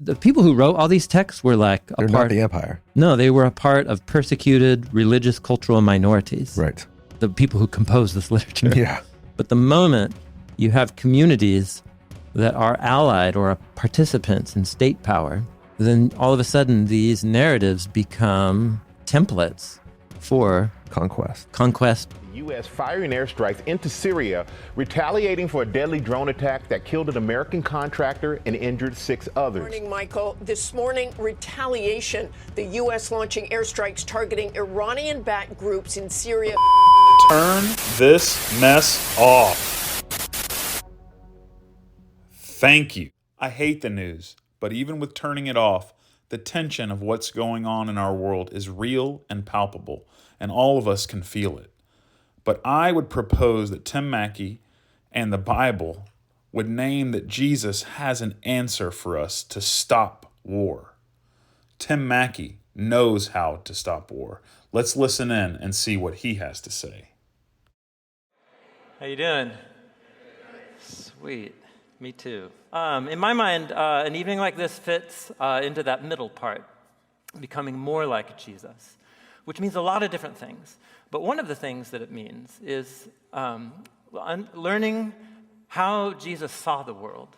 the people who wrote all these texts were like They're not the empire. No, they were a part of persecuted religious cultural minorities. Right. The people who composed this literature. Yeah. But the moment you have communities that are allied or are participants in state power, then all of a sudden these narratives become templates for conquest. The U.S. firing airstrikes into Syria, retaliating for a deadly drone attack that killed an American contractor and injured 6 others. Good morning, Michael. This morning, retaliation. The U.S. launching airstrikes targeting Iranian-backed groups in Syria. Turn this mess off. Thank you. I hate the news, but even with turning it off, the tension of what's going on in our world is real and palpable, and all of us can feel it. But I would propose that Tim Mackie and the Bible would name that Jesus has an answer for us to stop war. Tim Mackie knows how to stop war. Let's listen in and see what he has to say. How you doing? Sweet. Me too. In my mind, an evening like this fits into that middle part, becoming more like Jesus, which means a lot of different things. But one of the things that it means is learning how Jesus saw the world.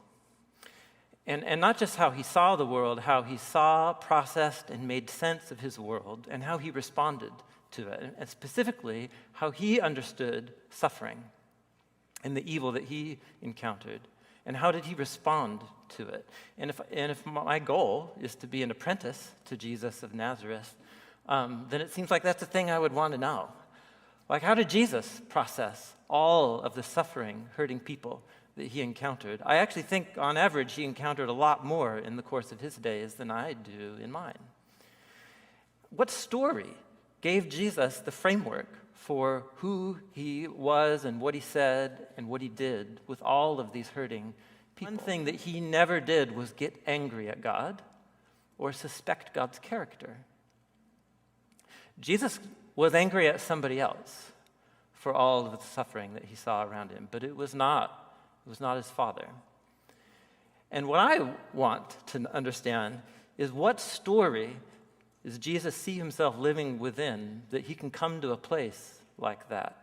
And not just how he saw the world, how he saw, processed, and made sense of his world, and how he responded to it, and specifically how he understood suffering and the evil that he encountered. And how did he respond to it? And if my goal is to be an apprentice to Jesus of Nazareth, then it seems like that's the thing I would want to know. Like, how did Jesus process all of the suffering, hurting people that he encountered? I actually think, on average, he encountered a lot more in the course of his days than I do in mine. What story gave Jesus the framework for who he was and what he said and what he did with all of these hurting people? One thing that he never did was get angry at God or suspect God's character. Jesus was angry at somebody else for all of the suffering that he saw around him, but it was not his Father. And what I want to understand is, what story does Jesus see himself living within that he can come to a place like that?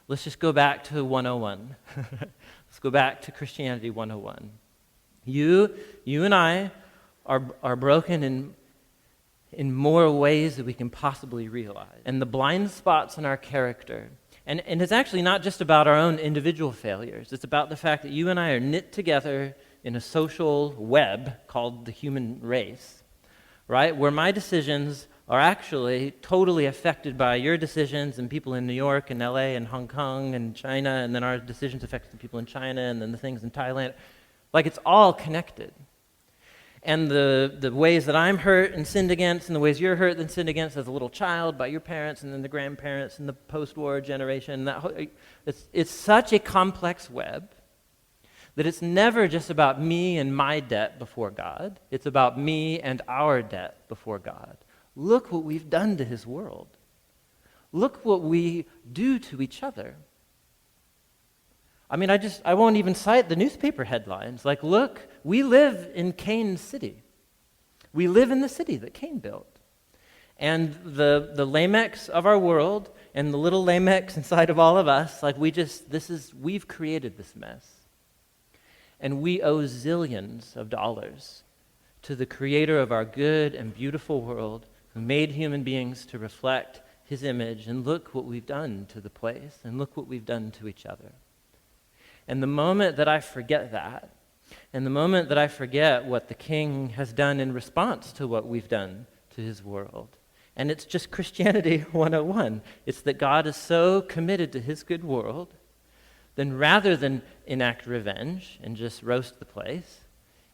Let's just go back to 101. Let's go back to Christianity 101. You and I are broken in more ways that we can possibly realize. And the blind spots in our character, and it's actually not just about our own individual failures. It's about the fact that you and I are knit together in a social web called the human race, right? Where my decisions are actually totally affected by your decisions, and people in New York and LA and Hong Kong and China, and then our decisions affect the people in China, and then the things in Thailand. Like, it's all connected. And the ways that I'm hurt and sinned against, and the ways you're hurt and sinned against as a little child by your parents, and then the grandparents and the post-war generation, it's such a complex web that it's never just about me and my debt before God. It's about me and our debt before God. Look what we've done to his world. Look what we do to each other. I mean, I won't even cite the newspaper headlines. Like, look, we live in Cain's city. We live in the city that Cain built. And the Lamechs of our world and the little Lamechs inside of all of us, like, we've created this mess. And we owe zillions of dollars to the creator of our good and beautiful world, who made human beings to reflect his image. And look what we've done to the place, and look what we've done to each other. And the moment that I forget that, and the moment that I forget what the King has done in response to what we've done to his world, and it's just Christianity 101, it's that God is so committed to his good world, then rather than enact revenge and just roast the place,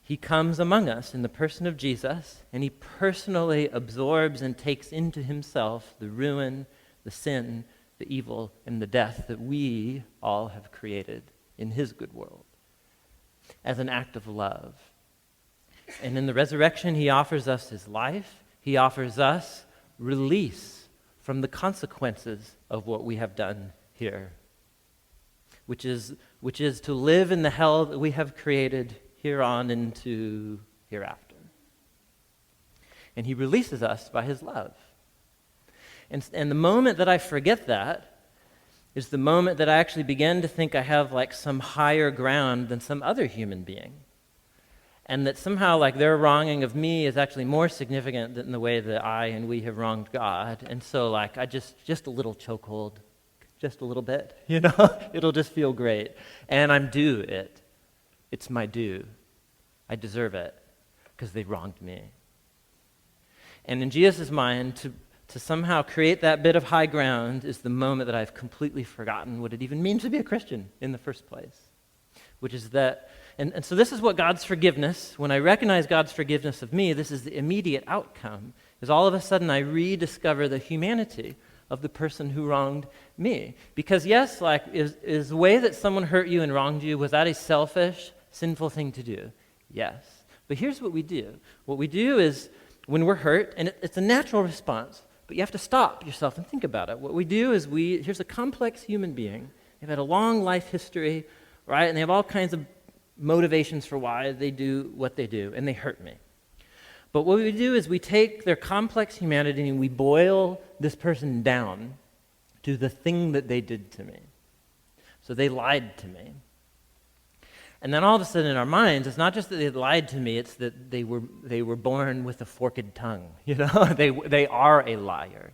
he comes among us in the person of Jesus, and he personally absorbs and takes into himself the ruin, the sin, the evil, and the death that we all have created in his good world as an act of love. And in the resurrection, he offers us his life. He offers us release from the consequences of what we have done here, which is to live in the hell that we have created here on into hereafter. And he releases us by his love. And the moment that I forget that is the moment that I actually begin to think I have like some higher ground than some other human being. And that somehow like their wronging of me is actually more significant than the way that I and we have wronged God. And so like I just a little chokehold, just a little bit, it'll just feel great. And I'm due it. It's my due. I deserve it because they wronged me. And in Jesus' mind, to somehow create that bit of high ground is the moment that I've completely forgotten what it even means to be a Christian in the first place, which is that, and so this is what God's forgiveness, when I recognize God's forgiveness of me, this is the immediate outcome, is all of a sudden I rediscover the humanity of the person who wronged me. Because yes, like, is the way that someone hurt you and wronged you, was that a selfish, sinful thing to do? Yes. But here's what we do. What we do is, when we're hurt, and it's a natural response, but you have to stop yourself and think about it. What we do is here's a complex human being. They've had a long life history, right? And they have all kinds of motivations for why they do what they do, and they hurt me. But what we do is we take their complex humanity and we boil this person down to the thing that they did to me. So they lied to me. And then all of a sudden in our minds, it's not just that they lied to me, it's that they were born with a forked tongue. They are a liar.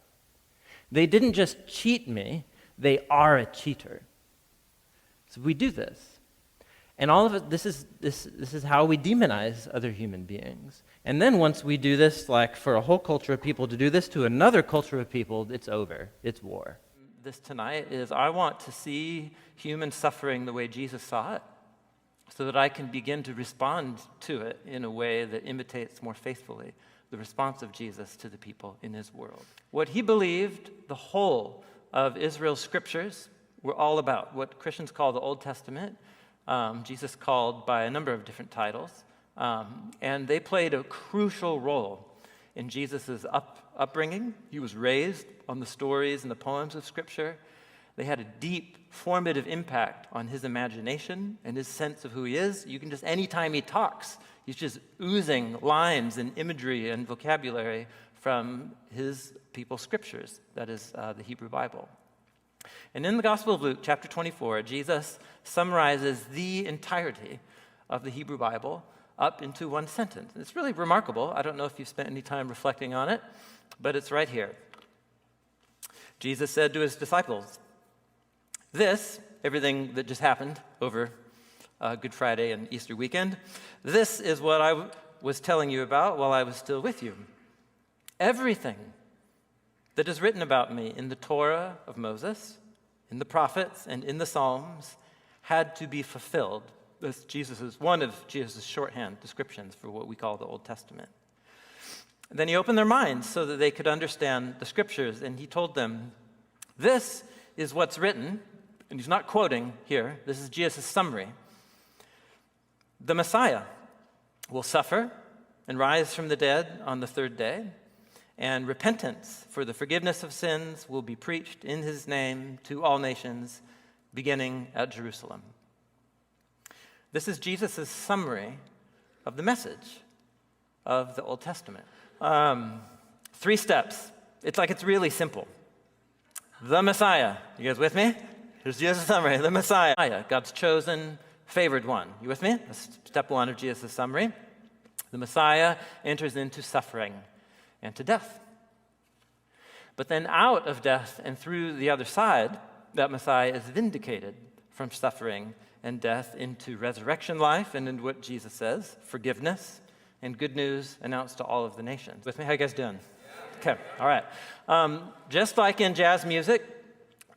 They didn't just cheat me, they are a cheater. So we do this. And all of it, this is how we demonize other human beings. And then once we do this, like for a whole culture of people to do this to another culture of people, it's over. It's war. This tonight is I want to see human suffering the way Jesus saw it, so that I can begin to respond to it in a way that imitates more faithfully the response of Jesus to the people in his world. What he believed the whole of Israel's scriptures were all about, what Christians call the Old Testament, Jesus called by a number of different titles, and they played a crucial role in Jesus' upbringing. He was raised on the stories and the poems of Scripture. They had a deep, formative impact on his imagination and his sense of who he is. You can just, anytime he talks, he's just oozing lines and imagery and vocabulary from his people's scriptures, that is the Hebrew Bible. And in the Gospel of Luke, chapter 24, Jesus summarizes the entirety of the Hebrew Bible up into one sentence. It's really remarkable. I don't know if you've spent any time reflecting on it, but it's right here. Jesus said to his disciples, "This, everything that just happened over Good Friday and Easter weekend, this is what I was telling you about while I was still with you. Everything that is written about me in the Torah of Moses, in the prophets, and in the Psalms had to be fulfilled." This is one of Jesus' shorthand descriptions for what we call the Old Testament. And then he opened their minds so that they could understand the scriptures, and he told them, "This is what's written," and he's not quoting here, this is Jesus' summary. "The Messiah will suffer and rise from the dead on the third day, and repentance for the forgiveness of sins will be preached in his name to all nations, beginning at Jerusalem." This is Jesus' summary of the message of the Old Testament. 3 steps. It's really simple. The Messiah. You guys with me? Here's Jesus' summary. The Messiah, God's chosen, favored one. You with me? That's step 1 of Jesus' summary. The Messiah enters into suffering and to death. But then out of death and through the other side, that Messiah is vindicated from suffering and death into resurrection life and into what Jesus says, forgiveness and good news announced to all of the nations. With me? How you guys doing? Okay, all right. Just like in jazz music,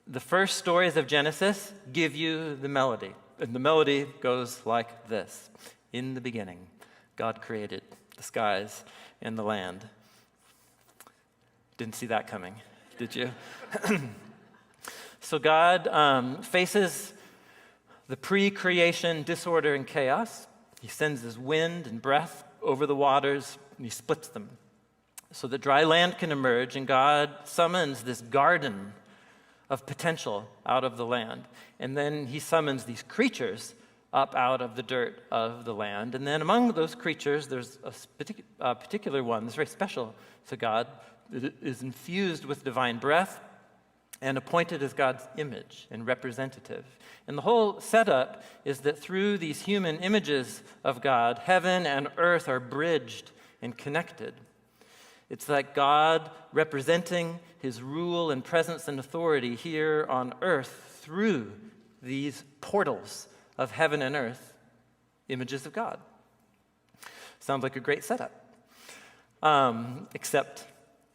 the first stories of Genesis give you the melody. And the melody goes like this. In the beginning, God created the skies and the land. Didn't see that coming, did you? So God faces the pre-creation disorder and chaos. He sends his wind and breath over the waters, and he splits them so that dry land can emerge, and God summons this garden of potential out of the land. And then he summons these creatures up out of the dirt of the land. And then among those creatures, there's a particular one that's very special to God, that is infused with divine breath and appointed as God's image and representative. And the whole setup is that through these human images of God, heaven and earth are bridged and connected. It's like God representing his rule and presence and authority here on earth through these portals of heaven and earth, images of God. Sounds like a great setup. Except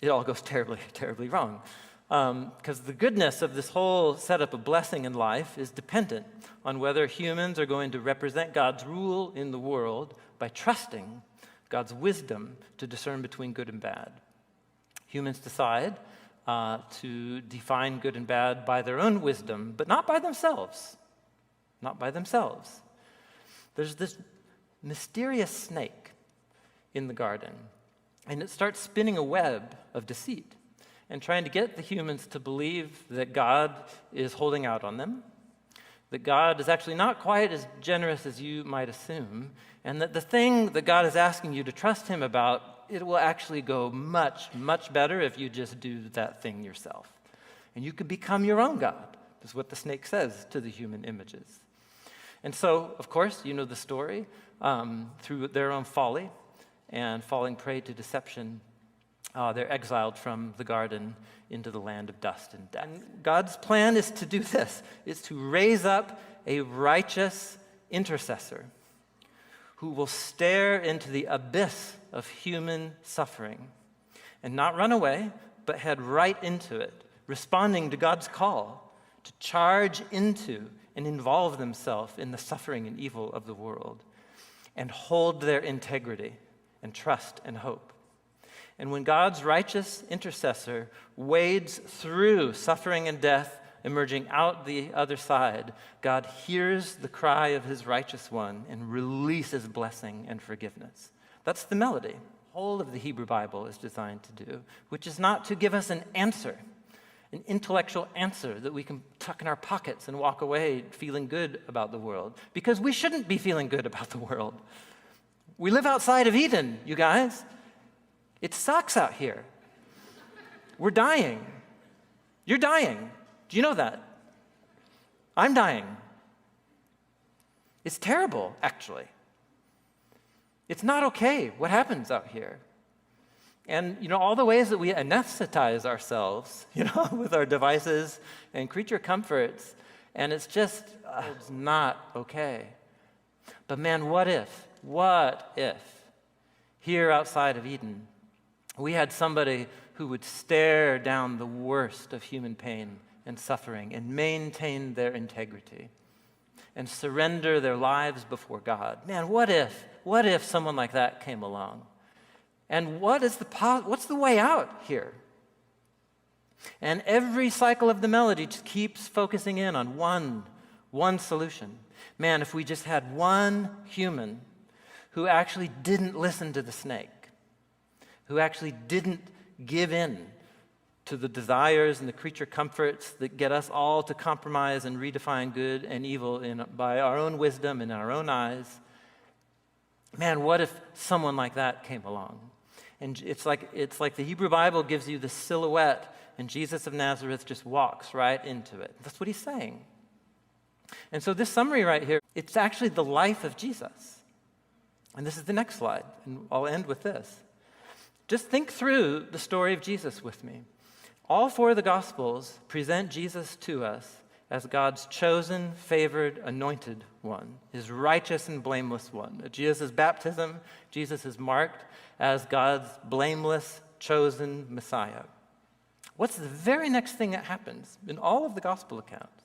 it all goes terribly, terribly wrong. Because the goodness of this whole setup of blessing in life is dependent on whether humans are going to represent God's rule in the world by trusting God's wisdom to discern between good and bad. Humans decide to define good and bad by their own wisdom, but not by themselves. Not by themselves. There's this mysterious snake in the garden, and it starts spinning a web of deceit and trying to get the humans to believe that God is holding out on them, that God is actually not quite as generous as you might assume, and that the thing that God is asking you to trust him about, it will actually go much, much better if you just do that thing yourself. And you could become your own God, is what the snake says to the human images. And so, of course, you know the story. Through their own folly and falling prey to deception, they're exiled from the garden into the land of dust and death. And God's plan is to do this, is to raise up a righteous intercessor who will stare into the abyss of human suffering and not run away, but head right into it, responding to God's call to charge into and involve themselves in the suffering and evil of the world and hold their integrity and trust and hope. And when God's righteous intercessor wades through suffering and death, emerging out the other side, God hears the cry of his righteous one and releases blessing and forgiveness. That's the melody the whole of the Hebrew Bible is designed to do, which is not to give us an answer, an intellectual answer that we can tuck in our pockets and walk away feeling good about the world, because we shouldn't be feeling good about the world. We live outside of Eden, you guys. It sucks out here. We're dying. You're dying. Do you know that? I'm dying. It's terrible, actually. It's not okay what happens out here. And, all the ways that we anesthetize ourselves, with our devices and creature comforts, and it's just, it's not okay. But man, what if here outside of Eden, we had somebody who would stare down the worst of human pain and suffering and maintain their integrity and surrender their lives before God? Man, what if someone like that came along? And what's the way out here? And every cycle of the melody just keeps focusing in on one solution. Man, if we just had one human who actually didn't listen to the snake, who actually didn't give in to the desires and the creature comforts that get us all to compromise and redefine good and evil by our own wisdom and our own eyes. Man, what if someone like that came along? And it's like the Hebrew Bible gives you the silhouette, and Jesus of Nazareth just walks right into it. That's what he's saying. And so this summary right here, it's actually the life of Jesus. And this is the next slide, and I'll end with this. Just think through the story of Jesus with me. All four of the Gospels present Jesus to us as God's chosen, favored, anointed one, his righteous and blameless one. At Jesus' baptism, Jesus is marked as God's blameless, chosen Messiah. What's the very next thing that happens in all of the Gospel accounts?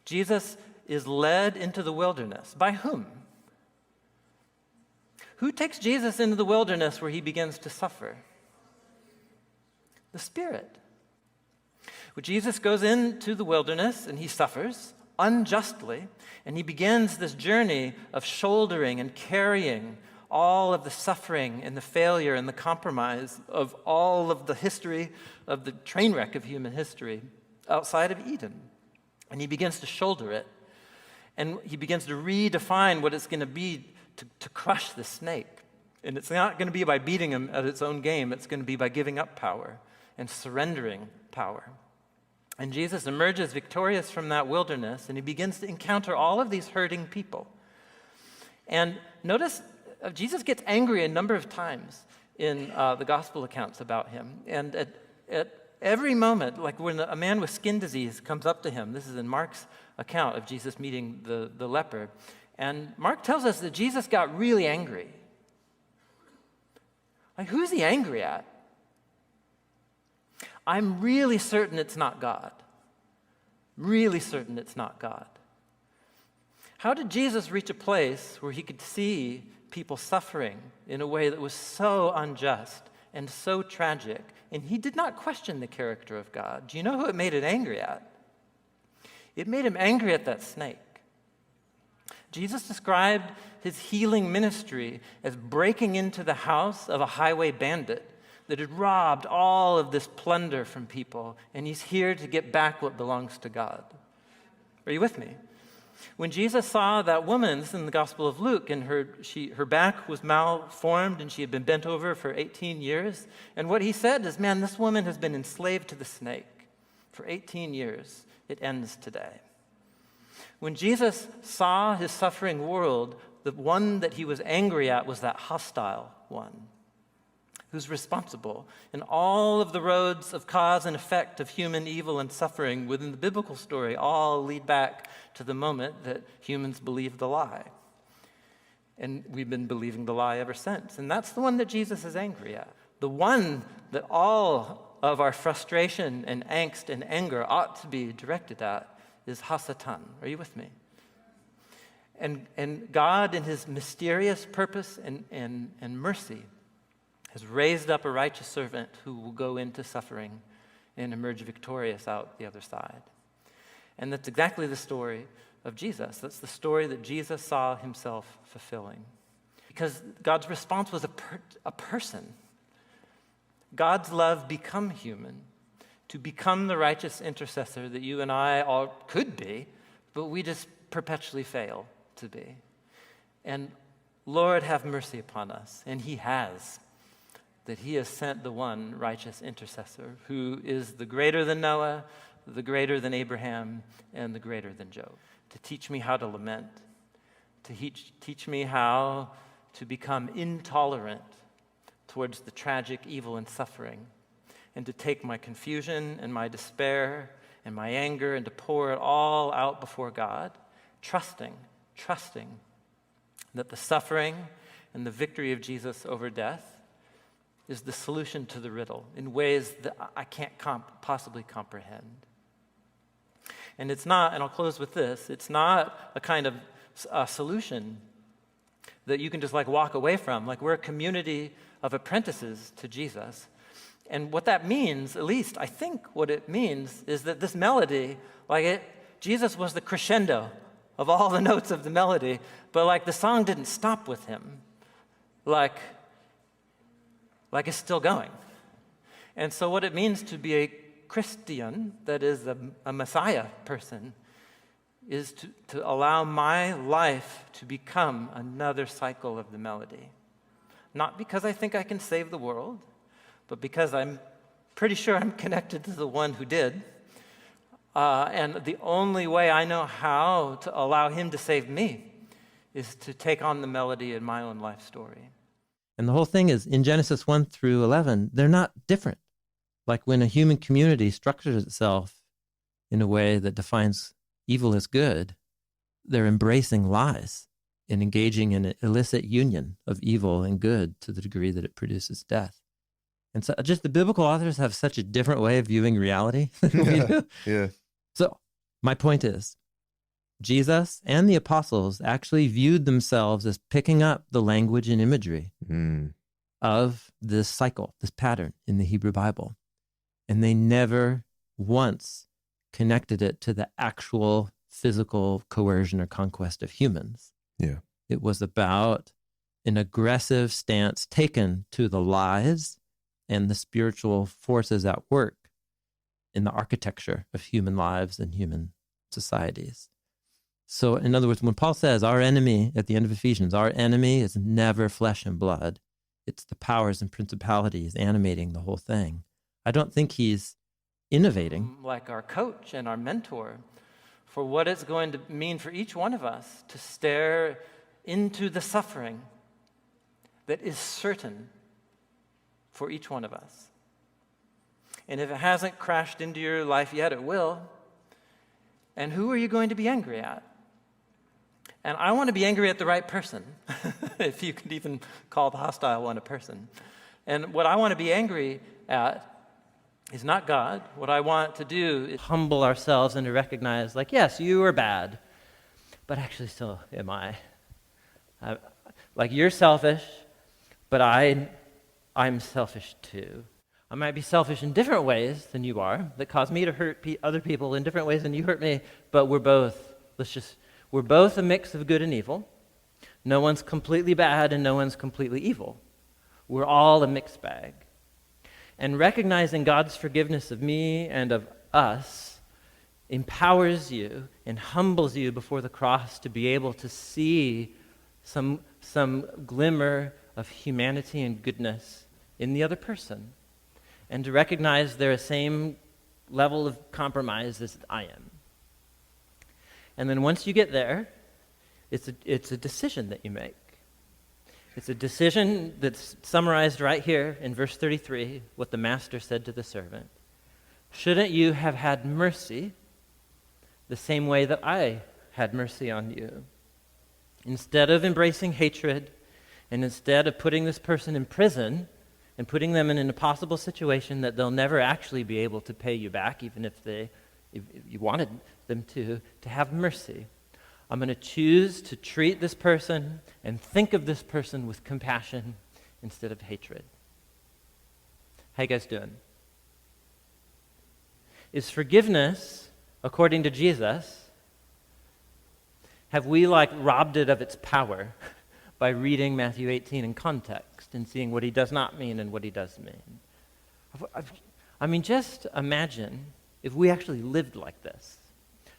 Jesus is led into the wilderness. By whom? Who takes Jesus into the wilderness where he begins to suffer? The Spirit. Well, Jesus goes into the wilderness and he suffers unjustly, and he begins this journey of shouldering and carrying all of the suffering and the failure and the compromise of all of the history of the train wreck of human history outside of Eden. And he begins to shoulder it. And he begins to redefine what it's going to be to crush the snake. And it's not going to be by beating him at its own game. It's going to be by giving up power and surrendering power. And Jesus emerges victorious from that wilderness, and he begins to encounter all of these hurting people. And notice, Jesus gets angry a number of times in the gospel accounts about him. And at every moment, like when a man with skin disease comes up to him, this is in Mark's account of Jesus meeting the leper, and Mark tells us that Jesus got really angry. Like, who's he angry at? I'm really certain it's not God. Really certain it's not God. How did Jesus reach a place where he could see people suffering in a way that was so unjust and so tragic, and he did not question the character of God? Do you know who it made it angry at? It made him angry at that snake. Jesus described his healing ministry as breaking into the house of a highway bandit that had robbed all of this plunder from people, and he's here to get back what belongs to God. Are you with me? When Jesus saw that woman, this is in the Gospel of Luke, and her back was malformed and she had been bent over for 18 years, and what he said is, man, this woman has been enslaved to the snake for 18 years. It ends today. When Jesus saw his suffering world, the one that he was angry at was that hostile one, who's responsible. And all of the roads of cause and effect of human evil and suffering within the biblical story all lead back to the moment that humans believed the lie. And we've been believing the lie ever since. And that's the one that Jesus is angry at. The one that all of our frustration and angst and anger ought to be directed at is Hasatan. Are you with me? And God, in his mysterious purpose and mercy, has raised up a righteous servant who will go into suffering and emerge victorious out the other side. And that's exactly the story of Jesus. That's the story that Jesus saw himself fulfilling. Because God's response was a person. God's love become human to become the righteous intercessor that you and I all could be, but we just perpetually fail to be. And Lord, have mercy upon us. And he has. That he has sent the one righteous intercessor who is the greater than Noah, the greater than Abraham, and the greater than Job, to teach me how to lament, to teach me how to become intolerant towards the tragic evil and suffering, and to take my confusion and my despair and my anger and to pour it all out before God, trusting that the suffering and the victory of Jesus over death is the solution to the riddle in ways that I can't possibly comprehend. And it's not, and I'll close with this, it's not a kind of solution that you can just like walk away from. Like, we're a community of apprentices to Jesus. And what that means, at least I think what it means, is that this melody, Jesus was the crescendo of all the notes of the melody, but like the song didn't stop with him. Like it's still going. And so what it means to be a Christian, that is a Messiah person, is to allow my life to become another cycle of the melody. Not because I think I can save the world, but because I'm pretty sure I'm connected to the one who did. And the only way I know how to allow him to save me is to take on the melody in my own life story. And the whole thing is, in Genesis 1 through 11, they're not different. Like when a human community structures itself in a way that defines evil as good, they're embracing lies and engaging in an illicit union of evil and good to the degree that it produces death. And so just the biblical authors have such a different way of viewing reality than we do. Yeah. So my point is, Jesus and the apostles actually viewed themselves as picking up the language and imagery of this cycle, this pattern in the Hebrew Bible. And they never once connected it to the actual physical coercion or conquest of humans. Yeah. It was about an aggressive stance taken to the lies and the spiritual forces at work in the architecture of human lives and human societies. So in other words, when Paul says our enemy at the end of Ephesians, our enemy is never flesh and blood. It's the powers and principalities animating the whole thing. I don't think he's innovating. Like our coach and our mentor for what it's going to mean for each one of us to stare into the suffering that is certain for each one of us. And if it hasn't crashed into your life yet, it will. And who are you going to be angry at? And I want to be angry at the right person, if you could even call the hostile one a person. And what I want to be angry at is not God. What I want to do is humble ourselves and to recognize, like, yes, you are bad, but actually so am I. Like, you're selfish, but I'm selfish too. I might be selfish in different ways than you are, that cause me to hurt other people in different ways than you hurt me, but we're both a mix of good and evil. No one's completely bad and no one's completely evil. We're all a mixed bag. And recognizing God's forgiveness of me and of us empowers you and humbles you before the cross to be able to see some glimmer of humanity and goodness in the other person, and to recognize they're the same level of compromise as I am. And then once you get there, it's a decision that you make. It's a decision that's summarized right here in verse 33, what the master said to the servant. Shouldn't you have had mercy the same way that I had mercy on you? Instead of embracing hatred, and instead of putting this person in prison and putting them in an impossible situation that they'll never actually be able to pay you back, even if you wanted them to have mercy. I'm going to choose to treat this person and think of this person with compassion instead of hatred. How you guys doing? Is forgiveness, according to Jesus, have we robbed it of its power by reading Matthew 18 in context and seeing what he does not mean and what he does mean? I mean, just imagine if we actually lived like this.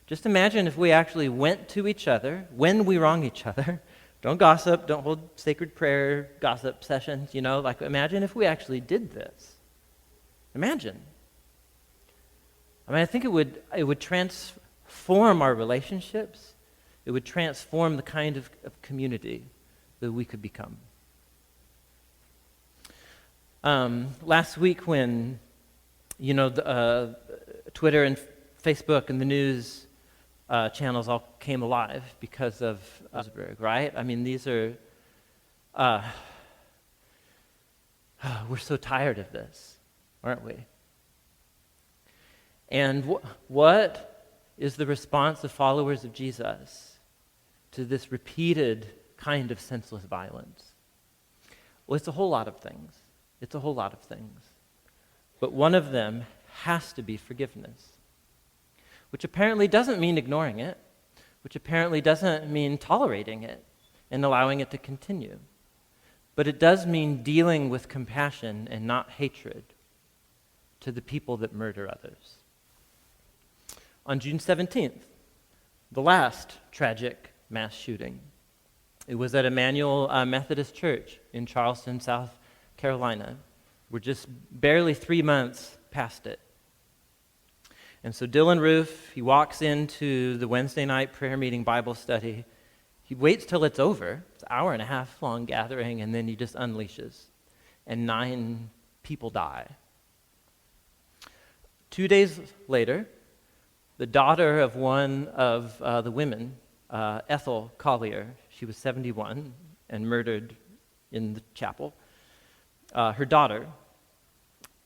Just imagine if we actually went to each other when we wrong each other. Don't gossip, don't hold sacred prayer gossip sessions, imagine if we actually did this. Imagine. I mean, I think it would transform our relationships. It would transform the kind of community that we could become. Last week when, Twitter and Facebook and the news channels all came alive because of Ellsberg, right? I mean, these are, we're so tired of this, aren't we? And what is the response of followers of Jesus to this repeated kind of senseless violence? Well, it's a whole lot of things. It's a whole lot of things. But one of them has to be forgiveness, which apparently doesn't mean ignoring it, which apparently doesn't mean tolerating it and allowing it to continue. But it does mean dealing with compassion and not hatred to the people that murder others. On June 17th, the last tragic mass shooting, it was at Emmanuel Methodist Church in Charleston, South Carolina. We're just barely 3 months past it. And so Dylan Roof, he walks into the Wednesday night prayer meeting Bible study. He waits till it's over. It's an hour and a half long gathering, and then he just unleashes. And 9 people die. 2 days later, the daughter of one of the women, Ethel Collier, she was 71 and murdered in the chapel. Her daughter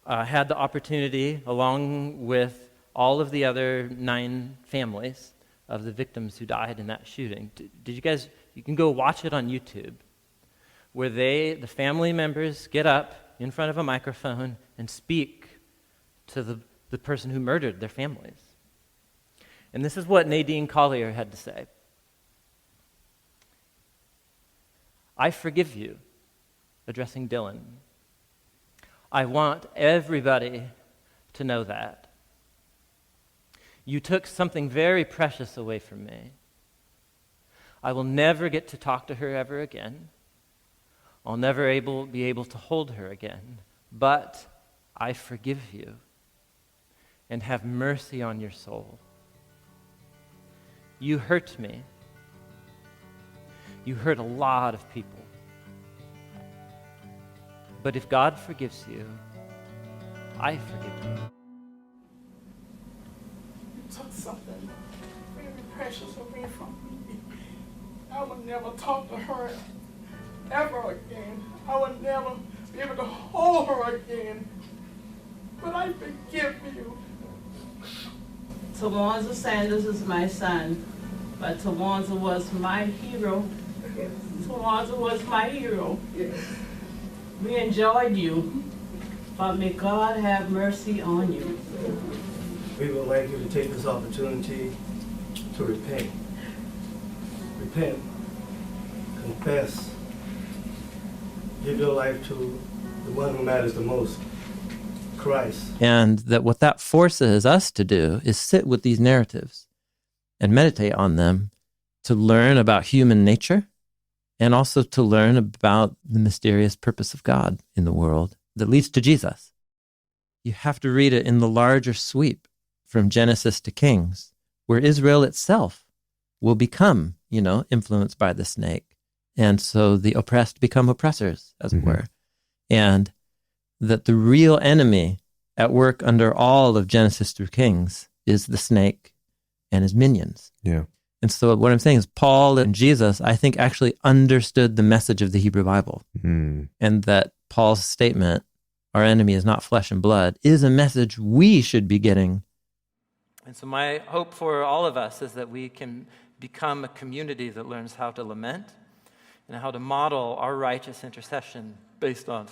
had the opportunity, along with all of the other 9 families of the victims who died in that shooting. Did you guys, you can go watch it on YouTube, where the family members get up in front of a microphone and speak to the person who murdered their families. And this is what Nadine Collier had to say. I forgive you, addressing Dylan. I want everybody to know that. You took something very precious away from me, I will never get to talk to her ever again. I'll never be able to hold her again. But I forgive you and have mercy on your soul. You hurt me. You hurt a lot of people. But if God forgives you, I forgive you. You took something very precious away from me. I would never talk to her ever again. I would never be able to hold her again. But I forgive you. Tawanza Sanders is my son, but Tawanza was my hero. Tawanza was my hero. We enjoyed you, but may God have mercy on you. We would like you to take this opportunity to repent. Repent, confess, give your life to the one who matters the most, Christ. And that what that forces us to do is sit with these narratives and meditate on them to learn about human nature and also to learn about the mysterious purpose of God in the world that leads to Jesus. You have to read it in the larger sweep from Genesis to Kings, where Israel itself will become, influenced by the snake. And so the oppressed become oppressors, as it were. And that the real enemy at work under all of Genesis through Kings is the snake and his minions. Yeah. And so what I'm saying is Paul and Jesus, I think, actually understood the message of the Hebrew Bible. And that Paul's statement, our enemy is not flesh and blood, is a message we should be getting. And so my hope for all of us is that we can become a community that learns how to lament and how to model our righteous intercession based on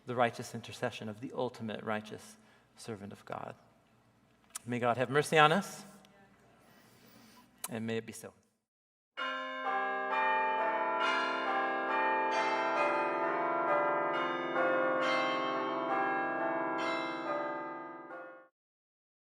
the righteous intercession of the ultimate righteous servant of God. May God have mercy on us, and may it be so.